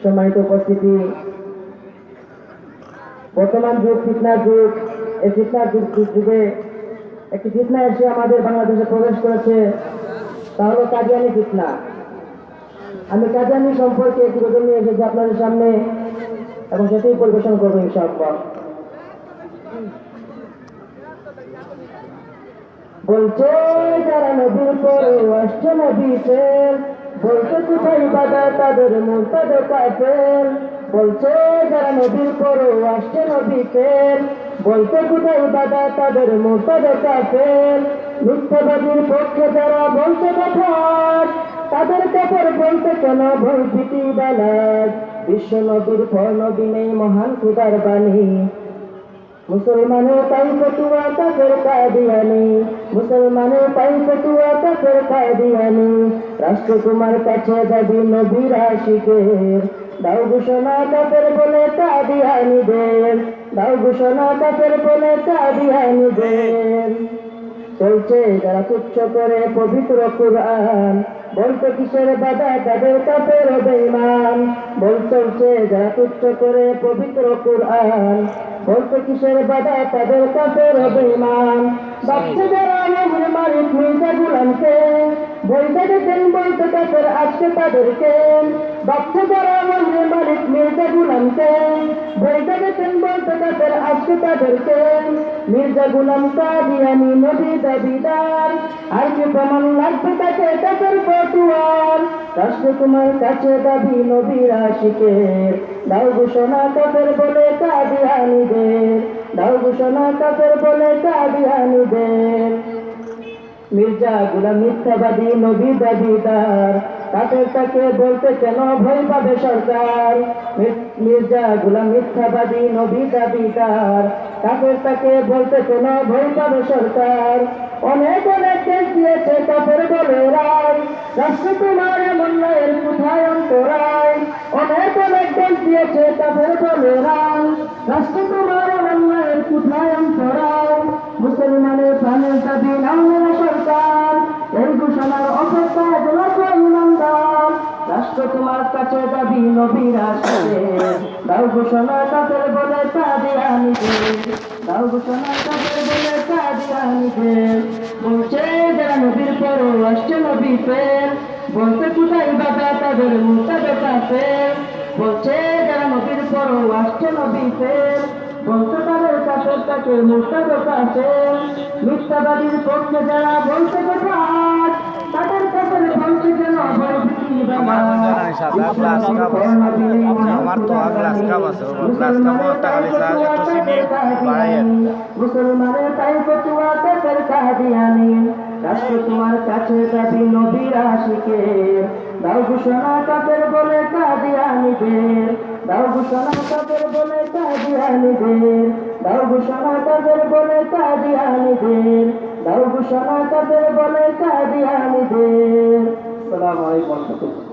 সম্মানিত উপস্থিতি, বর্তমান যুগ ফিতনার যুগ। এই ফিতনার যুগে একটি ফিতনা এসে আমাদের বাংলাদেশে প্রবেশ করেছে, তা হলো কাদিয়ানি ফিতনা। আমি কাদিয়ানি সম্পর্কে একটি গজল নিয়ে এসেছি আপনাদের সামনে এবং সেটাই পরিবেশন করবো ইনশাআল্লাহ। বলছে যারা নবীর পরে আসছে নবী ফের, বলছে কোথায় বাধা তাদের মুরতাদ কাফের। বলছে যারা নবীর পরে আসছে নবী ফের, বলছে কোথায় বাধা তাদের মুরতাদ কাফের। মিথ্যাবাদীর পক্ষে যারা বলছে কথা, তাদের কাপড় বলতে কেন ভয় ভীতি বালাজ। বিশ্ব নবীর পর নবী নেই মহান খুদার বাণী, মুসলমানের তাই ফতুয়া কাফের কাদিয়ানি। মুসলমানের তাই ফতুয়া কাফের কাদিয়ানি। রাষ্ট্রকুমার কাছে দাবি নবীর আশিকের, দাও ঘোষণা কাফের বলে কাদিয়ানিদের, দাও ঘোষণা কাফের বলে কাদিয়ানিদের। চলছে যারা তুচ্ছ করে পবিত্র কুরআন, বলতে কিসের বাধা তাদের কাফের বেঈমান। চলছে যারা তুচ্ছ করে পবিত্র কুরআন, বলতে কিসের বাধা তাদের কাফের বেঈমান। বাচ্চা যারা নবীর মালিক মির্জা গোলামকে, বলতে দেখেন বলতে কাফের আজকে তাদেরকে। বাচ্চা যারা নবীর মালিক মির্জা গোলামকে, বলতে দেখেন বলতে কাফের আজকে তাদেরকে। মির্জা গোলাম কাদিয়ানি নবী দাবিদার, আর কি প্রমাণ লাগবে তাকে কাফের ফতুয়ার। রাষ্ট্রকুমার কাছে দাবি নবীর আশিকের, দাও ঘোষণা কাফের বলে কাদিয়ানিদের, দাও ঘোষণা কাফের বলে কাদিয়ানিদের। মির্জা গোলাম মিথ্যাবাদী নবী দাবিদার, কাফের তাকে বলতে কেন ভয় পাবে সরকার। মির্জা গোলাম মিথ্যাবাদী নবী দাবিদার, কাফের তাকে বলতে কেন ভয় পাবে সরকার। অনেক অনেক দেশ দিয়েছে কাফের বলে রায়, রাষ্ট্রকুমার মন্যায়ের কোথায় অন্তরায়। অনেক অনেক দেশ দিয়েছে কাফের বলে রায়, রাষ্ট্রকুমার মন্যায়ের কোথায় অন্তরায়। মুসলমানের প্রাণের দাবি নামে সরকার, এই ঘোষণার অপেক্ষা ইমানদার। রাষ্ট্রকুমার কাছে দাবি নবীর আশিকের, দাও ঘোষণা কাফের বলে কাদিয়ানিদের, দাও ঘোষণা কাফের বলে কাদিয়ানিদের। বলছে যারা নবীর পরে আসছে নবী ফের, বলতে কোথায় বাধা তাদের মুরতাদ কাফের। বলছে যারা নবীর পরে আসছে নবী ফের, বলতে তাদের কাফের তাকে মুরতাদ কাফের। মিথ্যাবাদীর পক্ষে যারা বলতে কথা, তাদের কাফের বলতে যেন ভয় ভীতি মুসলমানের তাই ফতুয়া কাফের কাদিয়ানি। রাষ্ট্রকুমার কাছে দাবি নবীর আশিকের, দাও ঘোষণা কাফের বলে কাদিয়ানিদের, দাও ঘোষণা কাফের বলে কাদিয়ানিদের, দাও ঘোষণা কাফের বলে কাদিয়ানিদের, দাও ঘোষণা কাফের বলে কাদিয়ানিদের। আসসালামু আলাইকুম।